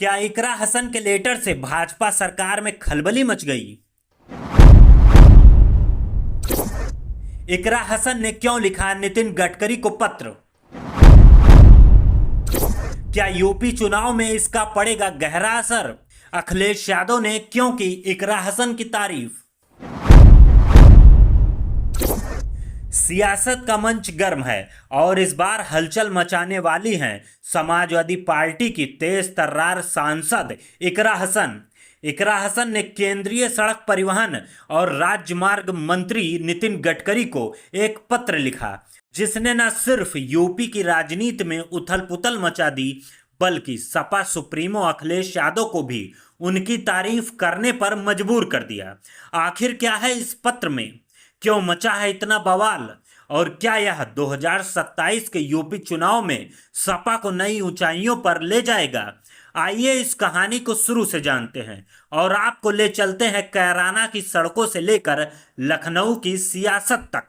क्या इकरा हसन के लेटर से भाजपा सरकार में खलबली मच गई? इकरा हसन ने क्यों लिखा नितिन गडकरी को पत्र? क्या यूपी चुनाव में इसका पड़ेगा गहरा असर? अखिलेश यादव ने क्यों की इकरा हसन की तारीफ? सियासत का मंच गर्म है और इस बार हलचल मचाने वाली हैं समाजवादी पार्टी की तेज तर्रार सांसद इकरा हसन। इकरा हसन ने केंद्रीय सड़क परिवहन और राजमार्ग मंत्री नितिन गडकरी को एक पत्र लिखा, जिसने न सिर्फ यूपी की राजनीति में उथल पुथल मचा दी, बल्कि सपा सुप्रीमो अखिलेश यादव को भी उनकी तारीफ करने पर मजबूर कर दिया। आखिर क्या है इस पत्र में? क्यों मचा है इतना बवाल? और क्या यह 2027 के यूपी चुनाव में सपा को नई ऊंचाइयों पर ले जाएगा? आइए इस कहानी को शुरू से जानते हैं और आपको ले चलते हैं कैराना की सड़कों से लेकर लखनऊ की सियासत तक।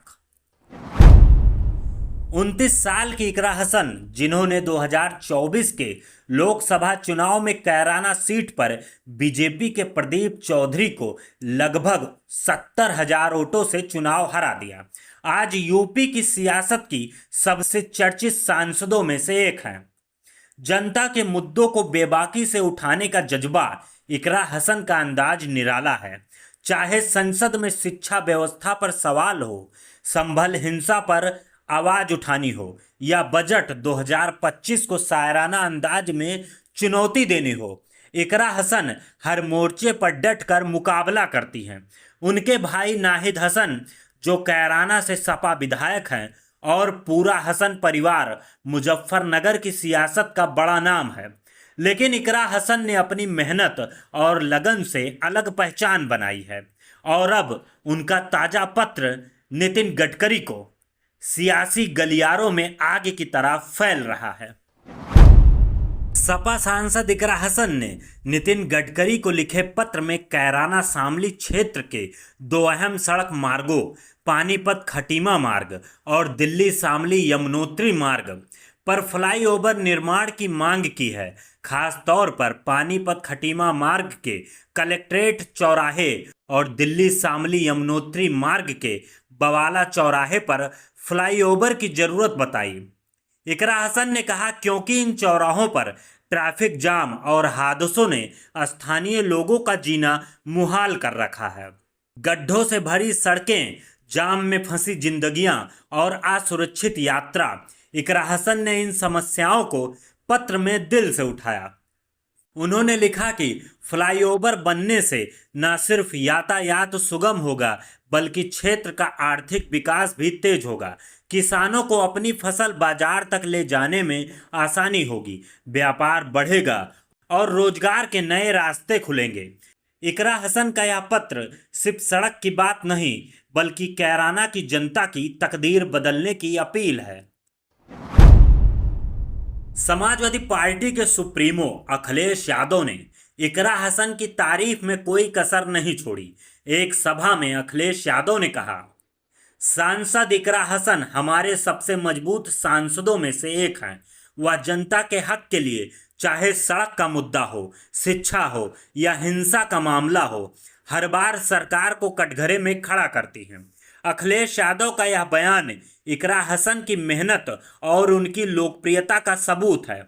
29 साल की इकरा हसन, जिन्होंने 2024 के लोकसभा चुनाव में कैराना सीट पर बीजेपी के प्रदीप चौधरी को लगभग 70,000 वोटों से चुनाव हरा दिया, आज यूपी की सियासत की सबसे चर्चित सांसदों में से एक हैं। जनता के मुद्दों को बेबाकी से उठाने का जज्बा इकरा हसन का अंदाज निराला है। चाहे संसद में शिक्षा व्यवस्था पर सवाल हो, संभल हिंसा पर आवाज उठानी हो या बजट 2025 को शायराना अंदाज में चुनौती देनी हो, इकरा हसन हर मोर्चे पर डटकर मुकाबला करती हैं। उनके भाई नाहिद हसन, जो कैराना से सपा विधायक हैं, और पूरा हसन परिवार मुजफ्फरनगर की सियासत का बड़ा नाम है। लेकिन इकरा हसन ने अपनी मेहनत और लगन से अलग पहचान बनाई है और अब उनका ताजा पत्र नितिन गडकरी को सियासी गलियारों में आग की तरह फैल रहा है। सपा सांसद इकरा हसन ने नितिन गडकरी को लिखे पत्र में कैराना शामली क्षेत्र के 2 अहम सड़क मार्गों पानीपत खटीमा मार्ग और दिल्ली शामली यमुनोत्री मार्ग पर फ्लाईओवर निर्माण की मांग की है। खास तौर पर पानीपत खटीमा मार्ग के कलेक्ट्रेट चौराहे और दिल्ली शामली यमुनोत्री मार्ग के बवाला चौराहे पर फ्लाईओवर की जरूरत बताई। इकरा हसन ने कहा, क्योंकि इन चौराहों पर ट्रैफिक जाम और हादसों ने स्थानीय लोगों का जीना मुहाल कर रखा है। गड्ढों से भरी सड़कें, जाम में फंसी जिंदगियां और असुरक्षित यात्रा। इकरा हसन ने इन समस्याओं को पत्र में दिल से उठाया। उन्होंने लिखा कि फ्लाईओवर बनने से न सिर्फ यातायात सुगम होगा, बल्कि क्षेत्र का आर्थिक विकास भी तेज होगा। किसानों को अपनी फसल बाजार तक ले जाने में आसानी होगी, व्यापार बढ़ेगा और रोजगार के नए रास्ते खुलेंगे। इकरा हसन का यह पत्र सिर्फ सड़क की बात नहीं, बल्कि कैराना की जनता की तकदीर बदलने की अपील है। समाजवादी पार्टी के सुप्रीमो अखिलेश यादव ने इकरा हसन की तारीफ में कोई कसर नहीं छोड़ी। एक सभा में अखिलेश यादव ने कहा, सांसद इकरा हसन हमारे सबसे मजबूत सांसदों में से एक हैं। वह जनता के हक के लिए, चाहे सड़क का मुद्दा हो, शिक्षा हो या हिंसा का मामला हो, हर बार सरकार को कटघरे में खड़ा करती हैं। अखिलेश यादव का यह बयान इकरा हसन की मेहनत और उनकी लोकप्रियता का सबूत है।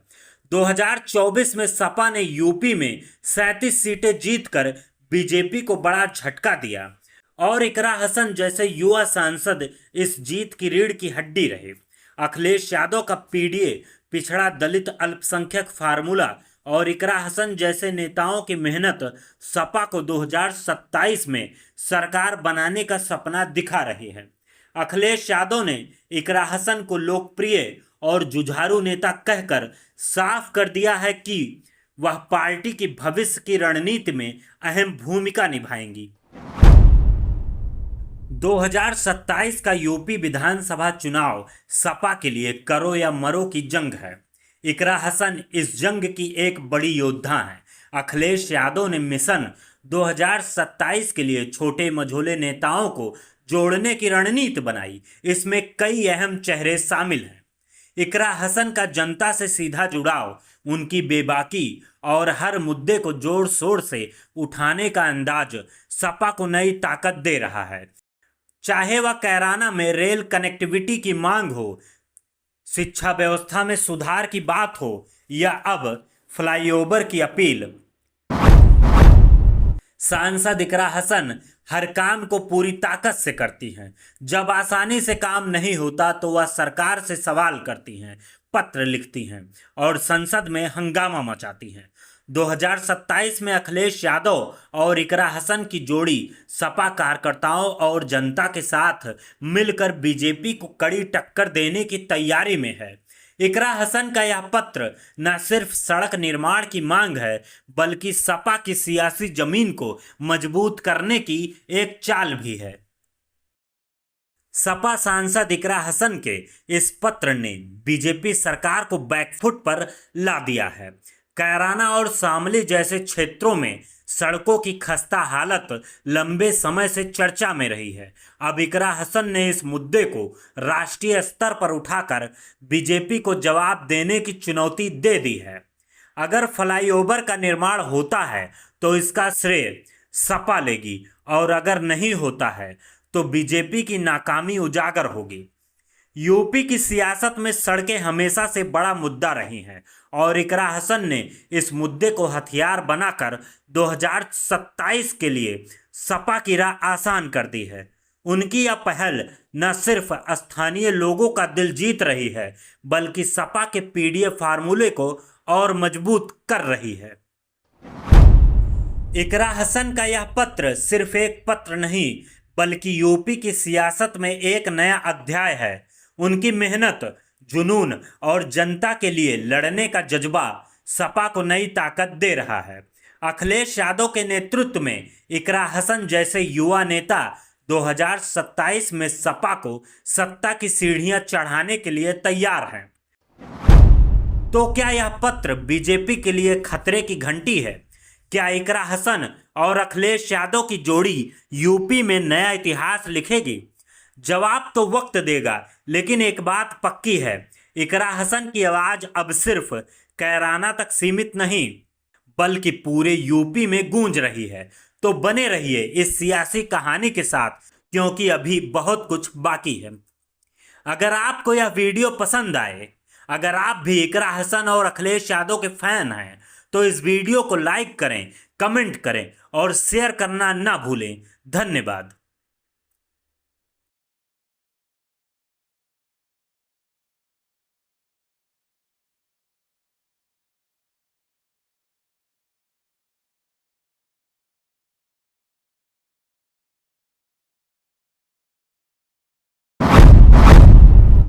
2024 में सपा ने यूपी में 37 सीटें जीतकर बीजेपी को बड़ा झटका दिया और इकरा हसन जैसे युवा सांसद इस जीत की रीढ़ की हड्डी रहे। अखिलेश यादव का पीडीए, पिछड़ा दलित अल्पसंख्यक फार्मूला और इकरा हसन जैसे नेताओं की मेहनत सपा को 2027 में सरकार बनाने का सपना दिखा रही है। अखिलेश यादव ने इकरा हसन को लोकप्रिय और जुझारू नेता कहकर साफ कर दिया है कि वह पार्टी की भविष्य की रणनीति में अहम भूमिका निभाएंगी। 2027 का यूपी विधानसभा चुनाव सपा के लिए करो या मरो की जंग है। इकरा हसन इस जंग की एक बड़ी योद्धा हैं। अखिलेश यादव ने मिशन 2027 के लिए छोटे मझोले नेताओं को जोड़ने की रणनीति बनाई। इसमें कई अहम चेहरे शामिल हैं। इकरा हसन का जनता से सीधा जुड़ाव, उनकी बेबाकी और हर मुद्दे को जोर शोर से उठाने का अंदाज सपा को नई ताकत दे रहा है। चाहे वह कैराना में रेल कनेक्टिविटी की मांग हो, शिक्षा व्यवस्था में सुधार की बात हो या अब फ्लाईओवर की अपील, सांसद इकरा हसन हर काम को पूरी ताकत से करती हैं। जब आसानी से काम नहीं होता तो वह सरकार से सवाल करती हैं, पत्र लिखती हैं और संसद में हंगामा मचाती हैं। 2027 में अखिलेश यादव और इकरा हसन की जोड़ी सपा कार्यकर्ताओं और जनता के साथ मिलकर बीजेपी को कड़ी टक्कर देने की तैयारी में है। इकरा हसन का यह पत्र न सिर्फ सड़क निर्माण की मांग है, बल्कि सपा की सियासी जमीन को मजबूत करने की एक चाल भी है। सपा सांसद इकरा हसन के इस पत्र ने बीजेपी सरकार को बैकफुट पर ला दिया है। कैराना और शामली जैसे क्षेत्रों में सड़कों की खस्ता हालत लंबे समय से चर्चा में रही है। अब इकरा हसन ने इस मुद्दे को राष्ट्रीय स्तर पर उठाकर बीजेपी को जवाब देने की चुनौती दे दी है। अगर फ्लाईओवर का निर्माण होता है तो इसका श्रेय सपा लेगी और अगर नहीं होता है तो बीजेपी की नाकामी उजागर होगी। यूपी की सियासत में सड़कें हमेशा से बड़ा मुद्दा रही हैं और इकरा हसन ने इस मुद्दे को हथियार बनाकर 2027 के लिए सपा की राह आसान कर दी है। उनकी यह पहल न सिर्फ स्थानीय लोगों का दिल जीत रही है, बल्कि सपा के पीडीएफ फार्मूले को और मजबूत कर रही है। इकरा हसन का यह पत्र सिर्फ एक पत्र नहीं, बल्कि यूपी की सियासत में एक नया अध्याय है। उनकी मेहनत, जुनून और जनता के लिए लड़ने का जज्बा सपा को नई ताकत दे रहा है। अखिलेश यादव के नेतृत्व में इकरा हसन जैसे युवा नेता 2027 में सपा को सत्ता की सीढ़ियां चढ़ाने के लिए तैयार हैं। तो क्या यह पत्र बीजेपी के लिए खतरे की घंटी है? क्या इकरा हसन और अखिलेश यादव की जोड़ी यूपी में नया इतिहास लिखेगी? जवाब तो वक्त देगा, लेकिन एक बात पक्की है, इकरा हसन की आवाज अब सिर्फ कैराना तक सीमित नहीं, बल्कि पूरे यूपी में गूंज रही है। तो बने रहिए इस सियासी कहानी के साथ, क्योंकि अभी बहुत कुछ बाकी है। अगर आपको यह वीडियो पसंद आए, अगर आप भी इकरा हसन और अखिलेश यादव के फैन हैं, तो इस वीडियो को लाइक करें, कमेंट करें और शेयर करना ना भूलें। धन्यवाद।